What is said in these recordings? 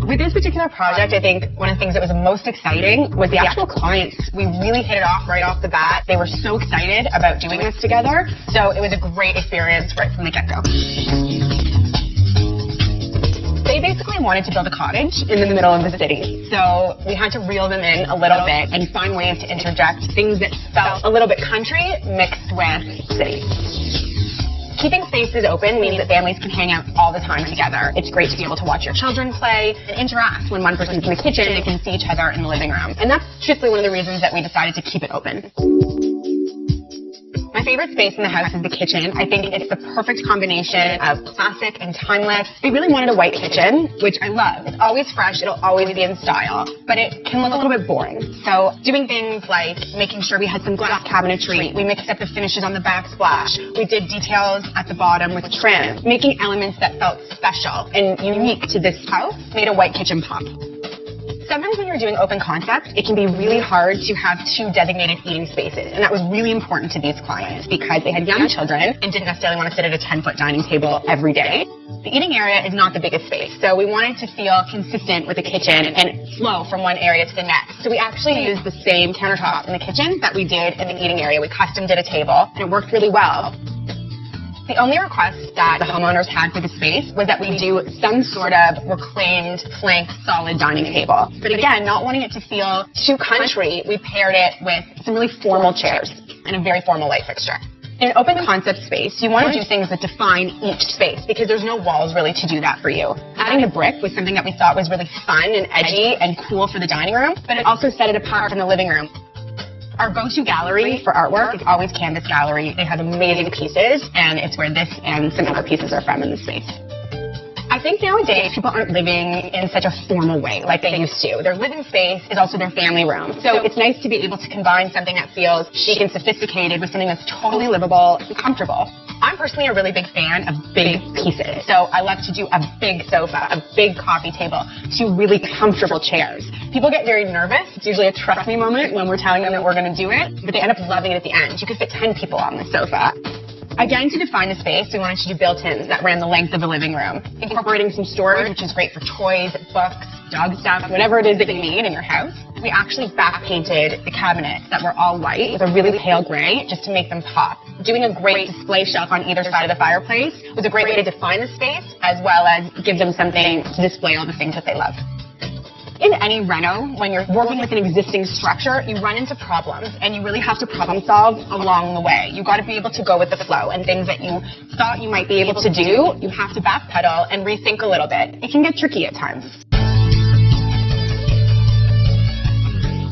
With this particular project, I think one of the things that was most exciting was the actual clients. We really hit it off right off the bat. They were so excited about doing this together. So it was a great experience right from the get-go. They basically wanted to build a cottage in the middle of the city. So we had to reel them in a little bit and find ways to interject things that felt a little bit country mixed with city. Keeping spaces open means that families can hang out all the time together. It's great to be able to watch your children play and interact. When one person's in the kitchen, they can see each other in the living room. And that's truthfully one of the reasons that we decided to keep it open. My favorite space in the house is the kitchen. I think it's the perfect combination of classic and timeless. We really wanted a white kitchen, which I love. It's always fresh, it'll always be in style, but it can look a little bit boring. So doing things like making sure we had some glass cabinetry, we mixed up the finishes on the backsplash, we did details at the bottom with trim, making elements that felt special and unique to this house made a white kitchen pop. Sometimes when you're doing open concepts, it can be really hard to have two designated eating spaces. And that was really important to these clients because they had young children and didn't necessarily want to sit at a 10-foot dining table every day. The eating area is not the biggest space, so we wanted to feel consistent with the kitchen and flow from one area to the next. So we actually used the same countertop in the kitchen that we did in the eating area. We custom did a table, and it worked really well. The only request that the homeowners had for the space was that we do some sort of reclaimed plank solid dining table. But again, not wanting it to feel too country, we paired it with some really formal chairs and a very formal light fixture. In an open concept space, you want to do things that define each space because there's no walls really to do that for you. Adding the brick was something that we thought was really fun and edgy and cool for the dining room, but it also set it apart from the living room. Our go-to gallery for artwork is always Canvas Gallery. They have amazing pieces, and it's where this and some other pieces are from in the space. I think nowadays people aren't living in such a formal way like they used to. Their living space is also their family room. So it's nice to be able to combine something that feels chic and sophisticated with something that's totally livable and comfortable. I'm personally a really big fan of big pieces. So I love to do a big sofa, a big coffee table, two really comfortable chairs. People get very nervous. It's usually a trust me moment when we're telling them that we're going to do it, but they end up loving it at the end. You could fit 10 people on the sofa. Again, to define the space, we wanted to do built-ins that ran the length of the living room, incorporating some storage, which is great for toys, books, dog stuff, whatever it is that you need in your house. We actually back painted the cabinets that were all white with a really pale gray just to make them pop. Doing a great display shelf on either side of the fireplace was a great way to define the space as well as give them something to display all the things that they love. In any reno, when you're working with an existing structure, you run into problems, and you really have to problem solve along the way. You've got to be able to go with the flow, and things that you thought you might be able to do, you have to backpedal and rethink a little bit. It can get tricky at times.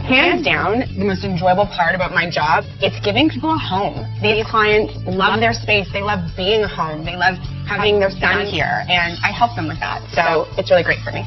Hands down, the most enjoyable part about my job, it's giving people a home. These clients love their space. They love being home. They love having their son here, and I help them with that. So it's really great for me.